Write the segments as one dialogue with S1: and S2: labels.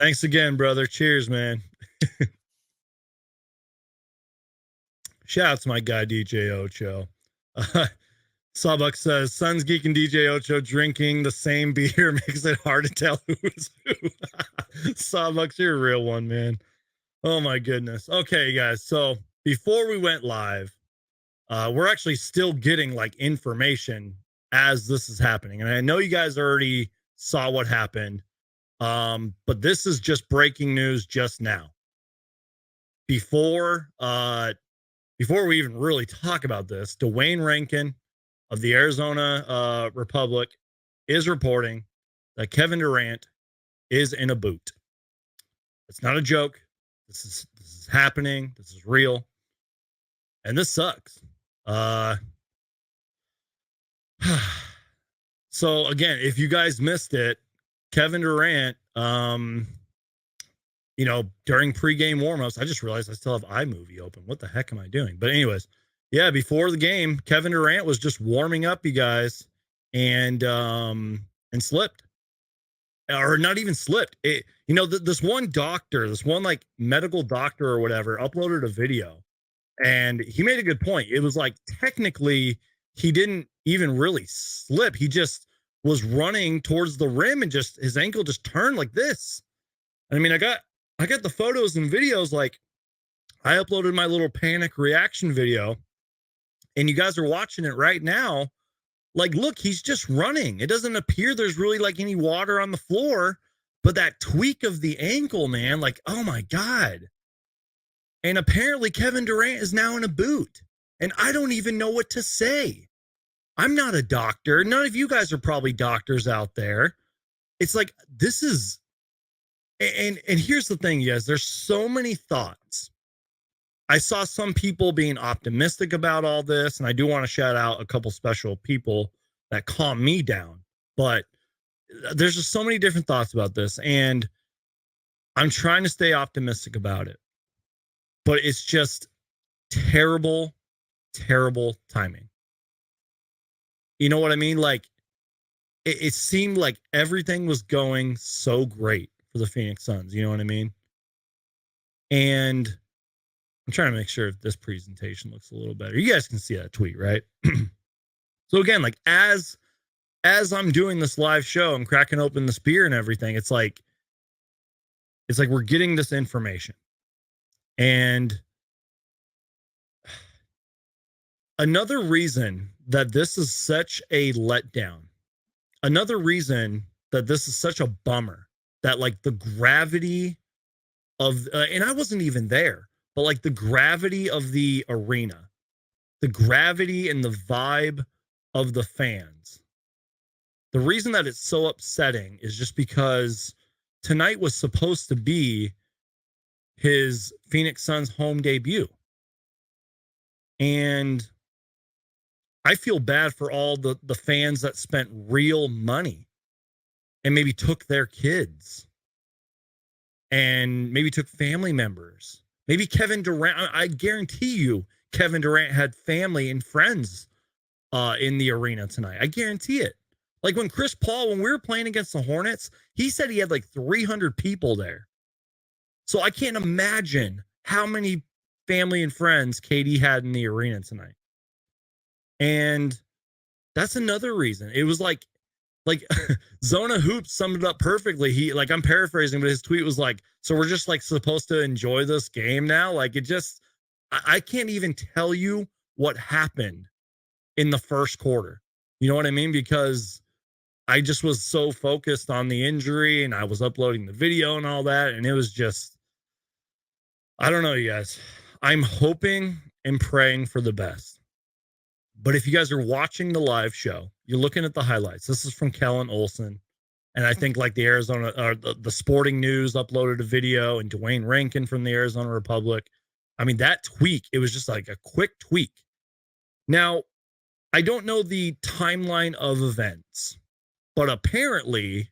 S1: Thanks again, brother. Cheers, man. Shout out to my guy, DJ Ocho. Sawbuck says, Suns Geek and DJ Ocho drinking the same beer makes it hard to tell who's who. Sawbucks, you're a real one, man. Oh, my goodness. Okay, guys. So before we went live, we're actually still getting like information as this is happening. And I know you guys already saw what happened. But this is just breaking news just now. Before we even really talk about this, Dwayne Rankin of the Arizona Republic is reporting that Kevin Durant is in a boot. It's not a joke. This is happening. This is real. And this sucks. So again, if you guys missed it, Kevin Durant, during pregame warmups, I just realized I still have iMovie open. What the heck am I doing? But anyways, yeah, before the game, Kevin Durant was just warming up, you guys, and slipped. Or not even slipped. This one doctor, this one like medical doctor or whatever, uploaded a video, and he made a good point. It was like technically he didn't even really slip. He just was running towards the rim and just his ankle just turned like this. I mean, I got the photos and videos. Like, I uploaded my little panic reaction video, and you guys are watching it right now. Like, look, he's just running. It doesn't appear there's really like any water on the floor, but that tweak of the ankle, man, like, oh my God. And apparently Kevin Durant is now in a boot, and I don't even know what to say. I'm not a doctor. None of you guys are probably doctors out there. It's like, this is, and here's the thing, you guys, there's so many thoughts. I saw some people being optimistic about all this, and I do want to shout out a couple special people that calm me down, but there's just so many different thoughts about this, and I'm trying to stay optimistic about it, but it's just terrible, terrible timing. You know what I mean? Like, it seemed like everything was going so great for the Phoenix Suns. You know what I mean? And I'm trying to make sure this presentation looks a little better. You guys can see that tweet, right? So again, like as I'm doing this live show, I'm cracking open this beer and everything. It's like we're getting this information. And another reason that this is such a letdown, another reason that this is such a bummer, that like the gravity of, and I wasn't even there, but like the gravity of the arena, the gravity and the vibe of the fans. The reason that it's so upsetting is just because tonight was supposed to be his Phoenix Suns home debut. And I feel bad for all the fans that spent real money and maybe took their kids and maybe took family members. Maybe Kevin Durant, I guarantee you Kevin Durant had family and friends in the arena tonight. I guarantee it. Like when Chris Paul, when we were playing against the Hornets, he said he had like 300 people there. So I can't imagine how many family and friends KD had in the arena tonight. And that's another reason. It was like Zona Hoops summed it up perfectly. He, like, I'm paraphrasing, but his tweet was like, so we're just like supposed to enjoy this game now. Like, it just, I can't even tell you what happened in the first quarter. You know what I mean? Because I just was so focused on the injury, and I was uploading the video and all that. And it was just, I don't know, you guys. I'm hoping and praying for the best. But if you guys are watching the live show, you're looking at the highlights. This is from Kellen Olson. And I think like the Arizona, or the Sporting News uploaded a video, and Dwayne Rankin from the Arizona Republic. I mean, that tweak, it was just like a quick tweak. Now, I don't know the timeline of events, but apparently,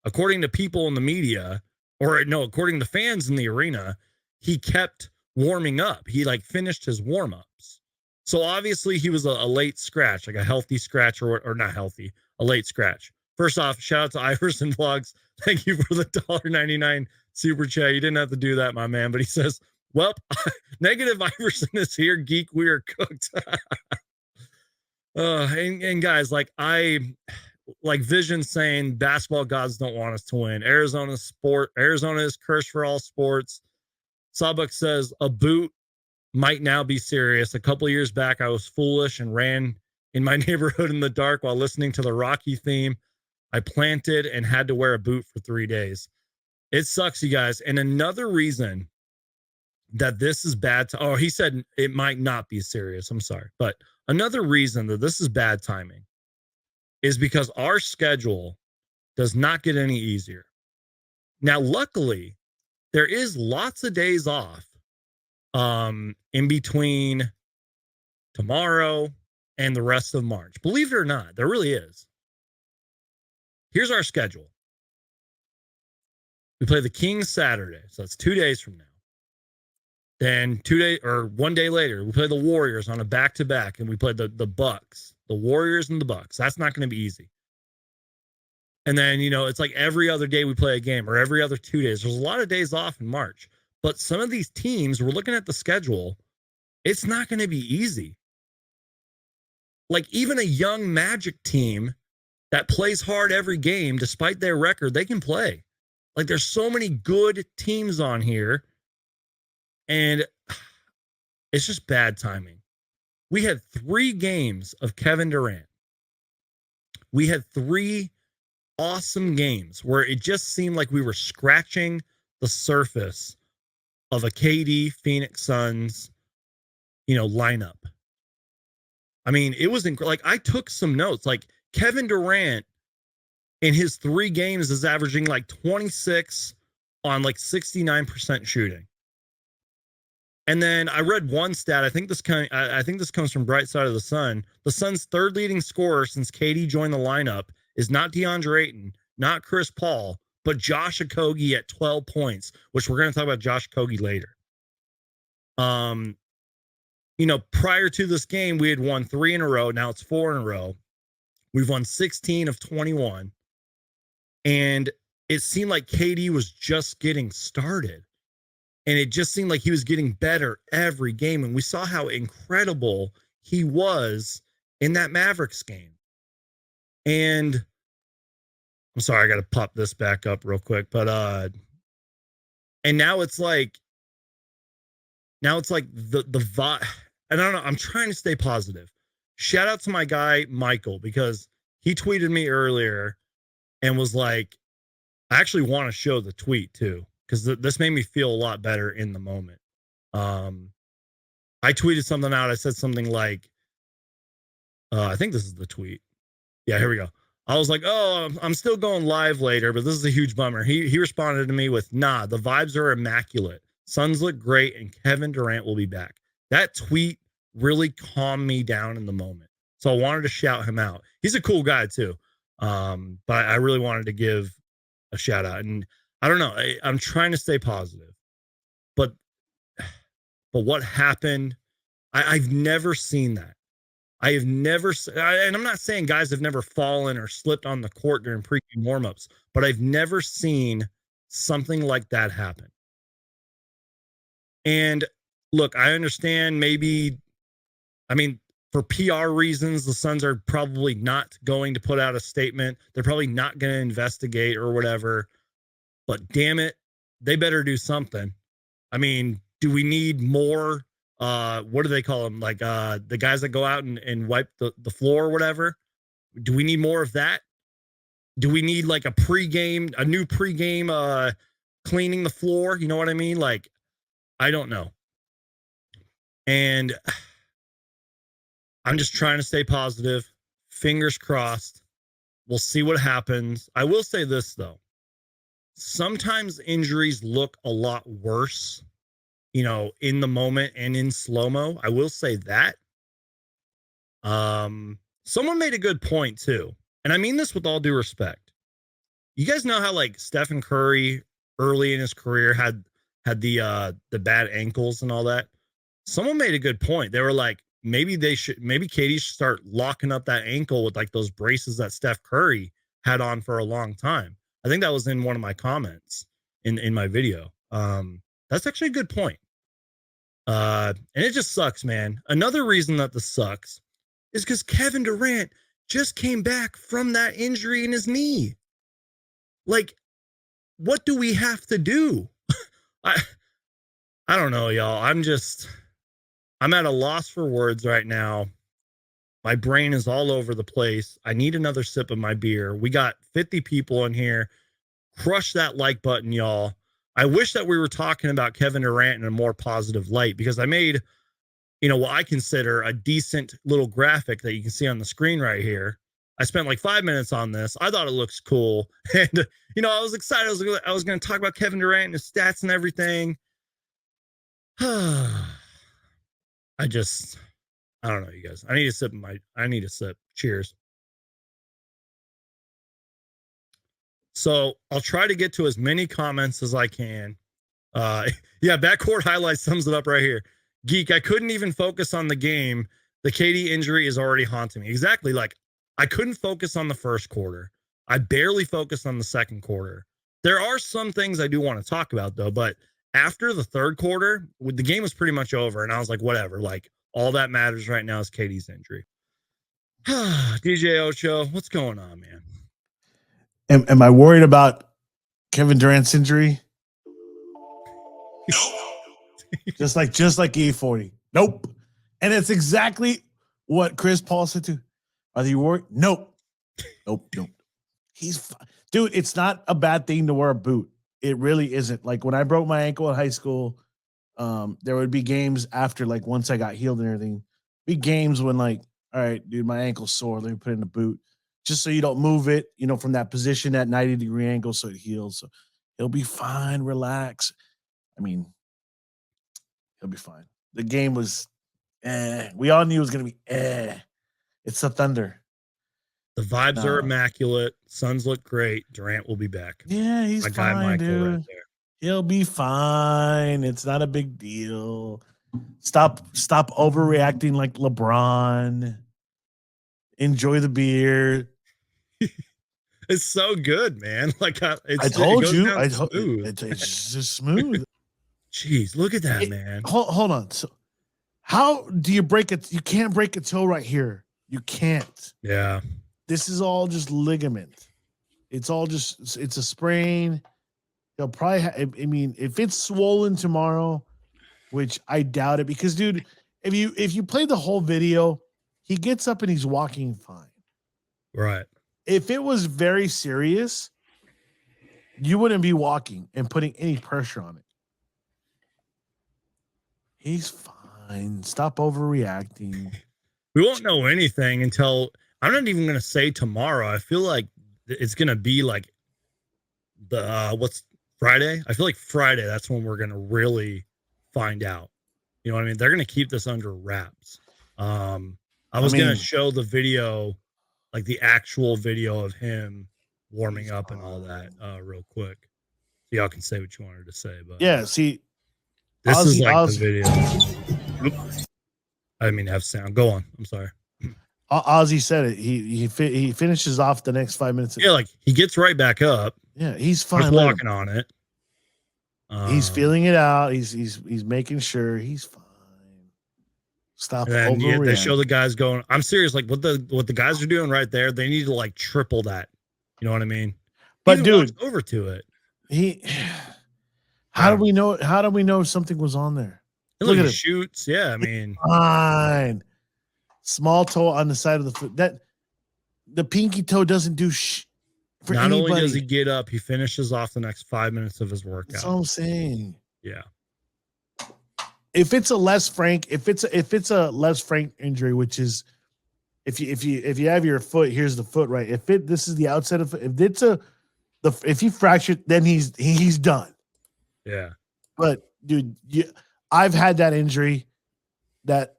S1: according to people in the media, or no, according to fans in the arena, he kept warming up. He like finished his warm-ups. So obviously he was a late scratch, like a healthy scratch, or not healthy, a late scratch. First off, shout out to Iverson Vlogs. Thank you for the $1.99 super chat. You didn't have to do that, my man. But he says, well, negative Iverson is here. Geek, we are cooked. And guys, like Vision saying basketball gods don't want us to win. Arizona is cursed for all sports. Sawbuck says a boot might now be serious. A couple years back, I was foolish and ran in my neighborhood in the dark while listening to the Rocky theme. I planted and had to wear a boot for 3 days. It sucks, you guys. And another reason that this is bad. He said it might not be serious. I'm sorry. But another reason that this is bad timing is because our schedule does not get any easier. Now, luckily, there is lots of days off in between tomorrow and the rest of March. Believe it or not, there really is. Here's our schedule. We play the Kings Saturday, so that's 2 days from now. Then 1 day later, we play the Warriors on a back-to-back, and we play the Bucks, the Warriors and the Bucks. That's not going to be easy. And then, it's like every other day we play a game, or every other 2 days. There's a lot of days off in March. But some of these teams, we're looking at the schedule, it's not going to be easy. Like even a young Magic team that plays hard every game, despite their record, they can play. Like there's so many good teams on here. And it's just bad timing. We had 3 games of Kevin Durant. We had 3 awesome games where it just seemed like we were scratching the surface of a KD Phoenix Suns, lineup. I mean, it was like I took some notes. Like Kevin Durant in his 3 games is averaging like 26 on like 69% shooting. And then I read one stat. I think this comes from Bright Side of the Sun. The Suns' 3rd leading scorer since KD joined the lineup is not DeAndre Ayton, not Chris Paul, but Josh Okogie at 12 points, which we're going to talk about Josh Okogie later. Prior to this game, we had won 3 in a row. Now it's 4 in a row. We've won 16 of 21. And it seemed like KD was just getting started. And it just seemed like he was getting better every game. And we saw how incredible he was in that Mavericks game. And I'm sorry, I got to pop this back up real quick. But, and now it's like the vibe. And I don't know, I'm trying to stay positive. Shout out to my guy, Michael, because he tweeted me earlier and was like, I actually want to show the tweet too, because this made me feel a lot better in the moment. I tweeted something out. I said something like, I think this is the tweet. Yeah, here we go. I was like, I'm still going live later, but this is a huge bummer. He responded to me with, nah, the vibes are immaculate. Suns look great, and Kevin Durant will be back. That tweet really calmed me down in the moment. So I wanted to shout him out. He's a cool guy too. But I really wanted to give a shout out. And I don't know, I'm trying to stay positive. But what happened, I've never seen that. I have never, and I'm not saying guys have never fallen or slipped on the court during pregame warmups, but I've never seen something like that happen. And look, I understand for PR reasons, the Suns are probably not going to put out a statement. They're probably not going to investigate or whatever. But damn it, they better do something. I mean, do we need more? What do they call them? Like the guys that go out and wipe the floor or whatever? Do we need more of that? Do we need like a new pregame cleaning the floor? You know what I mean? Like, I don't know. And I'm just trying to stay positive. Fingers crossed. We'll see what happens. I will say this, though. Sometimes injuries look a lot worse, in the moment and in slow-mo. I will say that. Someone made a good point, too. And I mean this with all due respect. You guys know how, like, Stephen Curry early in his career had the bad ankles and all that? Someone made a good point. They were like, maybe KD should start locking up that ankle with like those braces that Steph Curry had on for a long time. I think that was in one of my comments in my video. That's actually a good point. And it just sucks, man. Another reason that this sucks is because Kevin Durant just came back from that injury in his knee. Like, what do we have to do? I don't know, y'all. I'm at a loss for words right now. My brain is all over the place. I need another sip of my beer. We got 50 people in here. Crush that like button, y'all. I wish that we were talking about Kevin Durant in a more positive light, because I made, what I consider a decent little graphic that you can see on the screen right here. I spent like 5 minutes on this. I thought it looks cool. And, I was excited. I was going to talk about Kevin Durant and his stats and everything. I don't know, you guys. I need a sip. Cheers. So I'll try to get to as many comments as I can. Yeah, backcourt highlights sums it up right here. Geek, I couldn't even focus on the game. The KD injury is already haunting me. Exactly. Like, I couldn't focus on the first quarter. I barely focused on the second quarter. There are some things I do want to talk about, though, but after the third quarter, the game was pretty much over, and I was like, whatever. Like, all that matters right now is KD's injury. DJ Ocho, what's going on, man?
S2: Am I worried about Kevin Durant's injury? just like E40. Nope. And it's exactly what Chris Paul said to. Are you worried? Nope. Nope. He's fine. Dude, it's not a bad thing to wear a boot. It really isn't. Like when I broke my ankle in high school, there would be games after, like once I got healed and everything, be games when like, all right, dude, my ankle's sore. Let me put it in a boot just so you don't move it, from that position at 90-degree angle so it heals. So he'll be fine. Relax. I mean, he'll be fine. The game was, we all knew it was going to be, It's the Thunder.
S1: The vibes are immaculate. Suns look great. Durant will be back.
S2: Yeah, he's my fine, guy, Michael, dude. Right there. He'll be fine. It's not a big deal. Stop overreacting like LeBron. Enjoy the beer.
S1: It's so good, man. Like
S2: I told you, it's just smooth.
S1: Jeez, look at that, man.
S2: Hold on. So, how do you break it? You can't break a toe right here. You can't.
S1: Yeah.
S2: This is all just ligament. It's a sprain. He'll probably if it's swollen tomorrow, which I doubt it, because dude, if you play the whole video, he gets up and he's walking fine.
S1: Right.
S2: If it was very serious, you wouldn't be walking and putting any pressure on it. He's fine. Stop overreacting.
S1: We won't know anything until, I'm not even going to say tomorrow. I feel like it's going to be like what's Friday? I feel like Friday, that's when we're going to really find out. You know what I mean? They're going to keep this under wraps. I was going to show the video, like the actual video of him warming up and all that real quick. So y'all can say what you wanted to say. But
S2: yeah, see,
S1: this is like the video. Oops. I didn't mean to have sound. Go on. I'm sorry.
S2: Ozzy said it. He finishes off the next 5 minutes.
S1: Yeah, like he gets right back up.
S2: Yeah, he's fine.
S1: He's walking on it.
S2: He's feeling it out. He's making sure he's fine. Stop overreacting.
S1: They show the guys going. I'm serious. Like what the guys are doing right there. They need to like triple that. You know what I mean?
S2: But dude,
S1: over to it.
S2: How do we know? How do we know something was on there?
S1: Look at it. Shoots. Yeah, I mean,
S2: fine. Small toe on the side of the foot. That the pinky toe doesn't do for
S1: not
S2: anybody.
S1: Only does he get up, he finishes off the next 5 minutes of his workout.
S2: That's all I'm saying.
S1: Yeah.
S2: If it's a less frank injury, which is if you have your foot, here's the foot, right? This is the outside of it. If he fractured, then he's done.
S1: Yeah.
S2: But dude, I've had that injury, that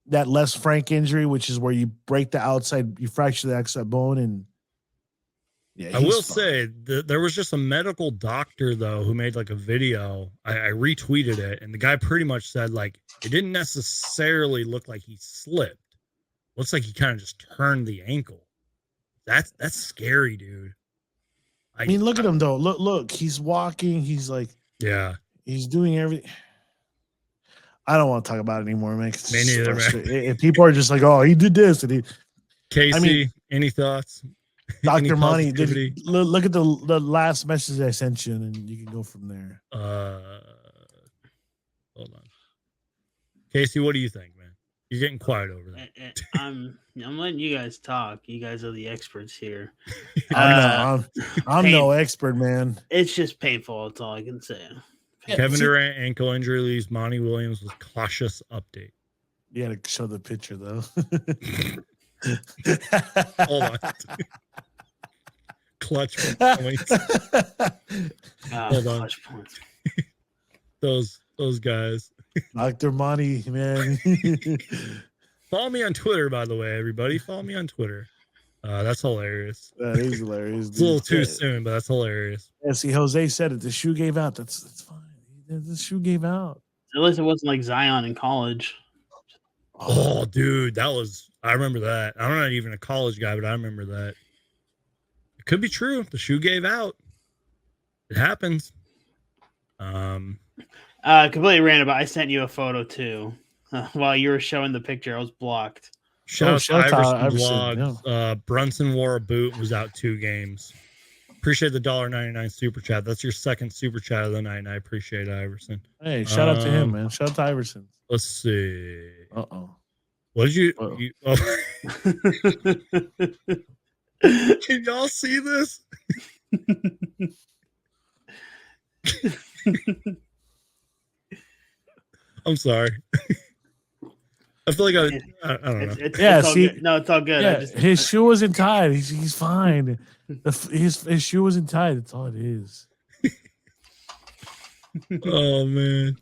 S2: less frank injury, which is where you break the outside, you fracture the outside bone, and yeah.
S1: I will say there was just a medical doctor though who made like a video. I retweeted it, and the guy pretty much said like it didn't necessarily look like he slipped. Looks like he kind of just turned the ankle. That's scary, dude.
S2: I mean, look at him though. Look. He's walking. He's like,
S1: yeah.
S2: He's doing everything. I don't want to talk about it anymore, man.
S1: Me neither, man.
S2: If people are just like, oh, he did this, and he.
S1: Casey, I mean, any thoughts?
S2: Dr. Monty, look at the last message I sent you, and then you can go from there.
S1: Hold on, Casey. What do you think, man? You're getting quiet over there.
S3: I'm letting you guys talk. You guys are the experts here.
S2: I'm no expert, man.
S3: It's just painful. That's all I can say.
S1: Kevin Durant ankle injury leaves Monty Williams with cautious update.
S2: You got to show the picture though.
S1: Hold on. Clutch points. Hold on.
S3: Clutch points.
S1: Those guys.
S2: Dr. Monty, man.
S1: Follow me on Twitter, by the way, everybody. Follow me on Twitter. That's hilarious.
S2: That is hilarious.
S1: It's a little too soon, but that's hilarious.
S2: Yeah, see, Jose said it. The shoe gave out. That's fine. The shoe gave out.
S3: At least it wasn't like Zion in college.
S1: Oh, dude, I remember that. I'm not even a college guy, but I remember that. It could be true. The shoe gave out. It happens.
S3: Completely random, but I sent you a photo too. While you were showing the picture, I was blocked.
S1: Shout out to Iverson Vlogs.
S2: Yeah.
S1: Brunson wore a boot and was out 2 games. Appreciate the $1.99 super chat. That's your second super chat of the night, and I appreciate it, Iverson.
S2: Hey, shout out to him, man. Shout out to Iverson.
S1: Let's see.
S2: Uh-oh.
S1: What did you Can y'all see this? I'm sorry. I feel like I don't know.
S3: It's all good.
S2: Yeah, his shoe wasn't tied. He's fine. His shoe wasn't tied. That's all it is.
S1: Oh man.